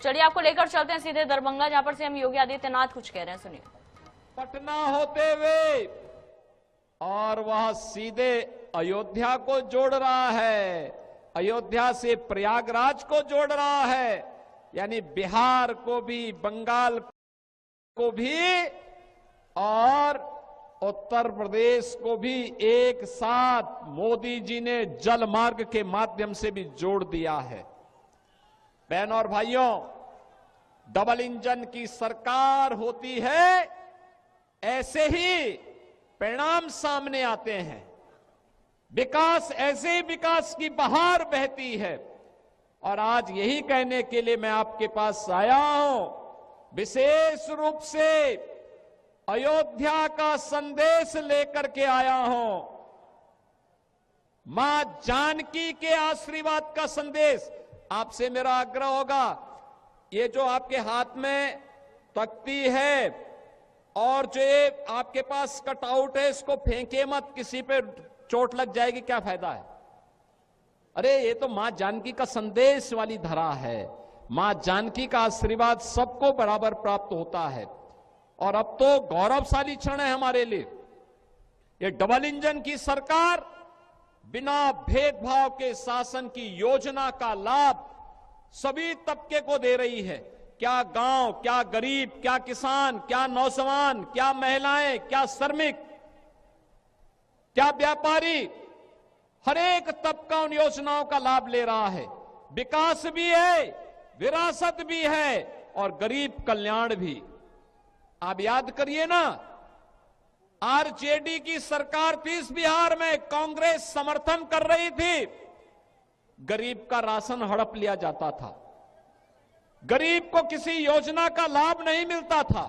चलिए आपको लेकर चलते हैं सीधे दरभंगा, जहां पर सीएम योगी आदित्यनाथ कुछ कह रहे हैं, सुनिए। पटना होते हुए और वह सीधे अयोध्या को जोड़ रहा है, अयोध्या से प्रयागराज को जोड़ रहा है, यानी बिहार को भी, बंगाल को भी और उत्तर प्रदेश को भी एक साथ मोदी जी ने जल मार्ग के माध्यम से भी जोड़ दिया है। बहनों और भाइयों, डबल इंजन की सरकार होती है, ऐसे ही परिणाम सामने आते हैं। विकास, ऐसे ही विकास की बहार बहती है। और आज यही कहने के लिए मैं आपके पास आया हूं, विशेष रूप से अयोध्या का संदेश लेकर के आया हूं। मां जानकी के आशीर्वाद का संदेश। आपसे मेरा आग्रह होगा, ये जो आपके हाथ में तख्ती है और जो ये आपके पास कटआउट है, इसको फेंके मत, किसी पे चोट लग जाएगी, क्या फायदा है। अरे ये तो मां जानकी का संदेश वाली धरा है। मां जानकी का आशीर्वाद सबको बराबर प्राप्त होता है। और अब तो गौरवशाली क्षण है हमारे लिए। ये डबल इंजन की सरकार बिना भेदभाव के शासन की योजना का लाभ सभी तबके को दे रही है। क्या गांव, क्या गरीब, क्या किसान, क्या नौजवान, क्या महिलाएं, क्या श्रमिक, क्या व्यापारी, हर एक तबका उन योजनाओं का लाभ ले रहा है। विकास भी है, विरासत भी है और गरीब कल्याण भी। आप याद करिए ना, आरजेडी की सरकार थी इस बिहार में, कांग्रेस समर्थन कर रही थी, गरीब का राशन हड़प लिया जाता था, गरीब को किसी योजना का लाभ नहीं मिलता था,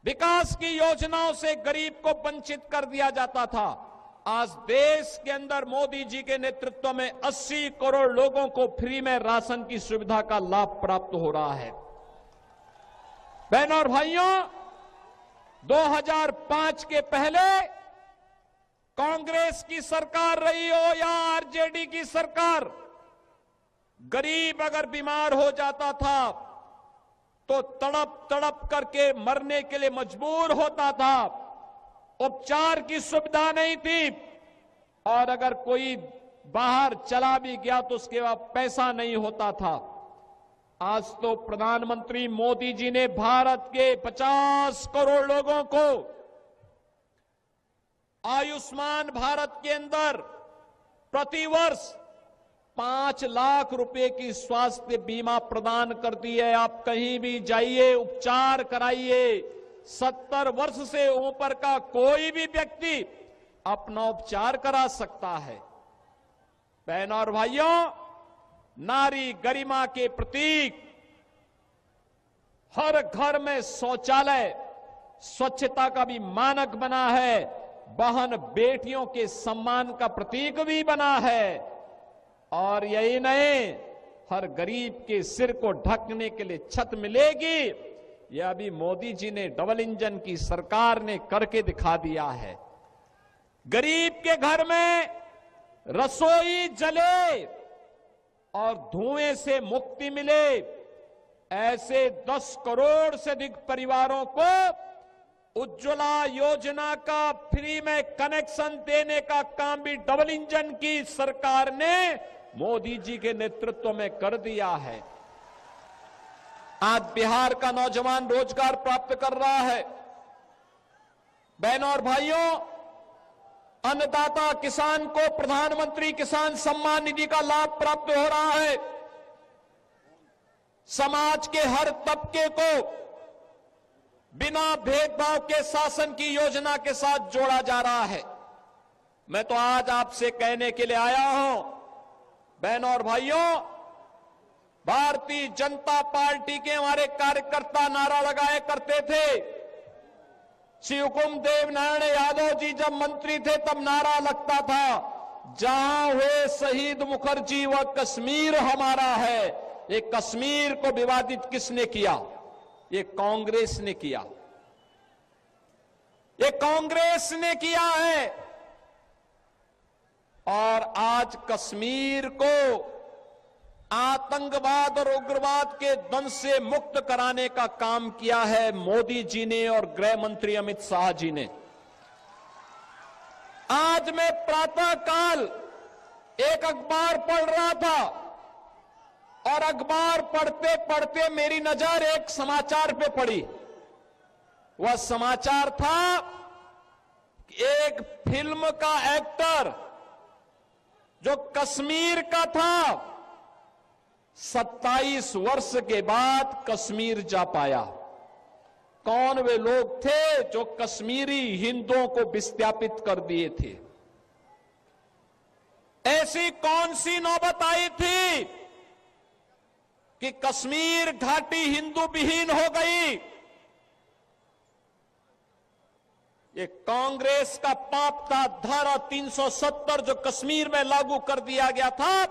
विकास की योजनाओं से गरीब को वंचित कर दिया जाता था। आज देश के अंदर मोदी जी के नेतृत्व में 80 करोड़ लोगों को फ्री में राशन की सुविधा का लाभ प्राप्त हो रहा है। बहनों और भाइयों, 2005 के पहले कांग्रेस की सरकार रही हो या आरजेडी की सरकार, गरीब अगर बीमार हो जाता था तो तड़प तड़प करके मरने के लिए मजबूर होता था। उपचार की सुविधा नहीं थी और अगर कोई बाहर चला भी गया तो उसके बाद पैसा नहीं होता था। आज तो प्रधानमंत्री मोदी जी ने भारत के 50 करोड़ लोगों को आयुष्मान भारत के अंदर प्रतिवर्ष 5 लाख रुपए की स्वास्थ्य बीमा प्रदान कर दी है। आप कहीं भी जाइए, उपचार कराइए। 70 वर्ष से ऊपर का कोई भी व्यक्ति अपना उपचार करा सकता है। बहनों और भाइयों, नारी गरिमा के प्रतीक हर घर में शौचालय स्वच्छता का भी मानक बना है, बहन बेटियों के सम्मान का प्रतीक भी बना है। और यही नहीं, हर गरीब के सिर को ढकने के लिए छत मिलेगी। यह अभी मोदी जी ने, डबल इंजन की सरकार ने करके दिखा दिया है। गरीब के घर में रसोई जले और धुएं से मुक्ति मिले, ऐसे 10 करोड़ से अधिक परिवारों को उज्ज्वला योजना का फ्री में कनेक्शन देने का काम भी डबल इंजन की सरकार ने मोदी जी के नेतृत्व में कर दिया है। आज बिहार का नौजवान रोजगार प्राप्त कर रहा है। बहनों और भाइयों, अन्नदाता किसान को प्रधानमंत्री किसान सम्मान निधि का लाभ प्राप्त हो रहा है। समाज के हर तबके को बिना भेदभाव के शासन की योजना के साथ जोड़ा जा रहा है। मैं तो आज आपसे कहने के लिए आया हूं, बहनों और भाइयों, भारतीय जनता पार्टी के हमारे कार्यकर्ता नारा लगाया करते थे। शिवकुमार देव नारायण यादव जी जब मंत्री थे तब नारा लगता था, जहां हुए शहीद मुखर्जी वह कश्मीर हमारा है। ये कश्मीर को विवादित किसने किया? ये कांग्रेस ने किया। ये कांग्रेस ने किया है। और आज कश्मीर को आतंकवाद और उग्रवाद के द्वंद से मुक्त कराने का काम किया है मोदी जी ने और गृह मंत्री अमित शाह जी ने। आज मैं प्रातःकाल एक अखबार पढ़ रहा था और अखबार पढ़ते पढ़ते मेरी नजर एक समाचार पे पड़ी। वह समाचार था एक फिल्म का एक्टर जो कश्मीर का था 27 वर्ष के बाद कश्मीर जा पाया। कौन वे लोग थे जो कश्मीरी हिंदुओं को विस्थापित कर दिए थे? ऐसी कौन सी नौबत आई थी कि कश्मीर घाटी हिंदू विहीन हो गई? ये कांग्रेस का पाप था। धारा 370 जो कश्मीर में लागू कर दिया गया था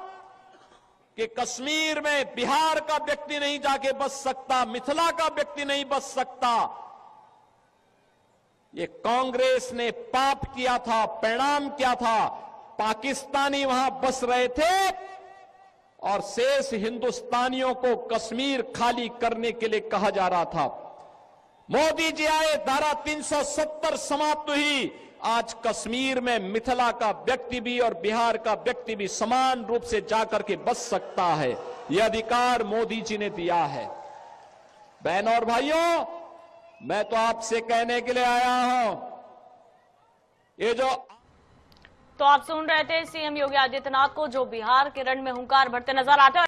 कि कश्मीर में बिहार का व्यक्ति नहीं जाके बच सकता, मिथिला का व्यक्ति नहीं बच सकता। ये कांग्रेस ने पाप किया था। परिणाम क्या था? पाकिस्तानी वहां बस रहे थे और शेष हिंदुस्तानियों को कश्मीर खाली करने के लिए कहा जा रहा था। मोदी जी आए, धारा 370 समाप्त हुई। आज कश्मीर में मिथिला का व्यक्ति भी और बिहार का व्यक्ति भी समान रूप से जाकर के बच सकता है। यह अधिकार मोदी जी ने दिया है। बहनों और भाइयों, मैं तो आपसे कहने के लिए आया हूं, ये जो तो आप सुन रहे थे सीएम योगी आदित्यनाथ को, जो बिहार के रण में हुंकार भरते नजर आते हैं।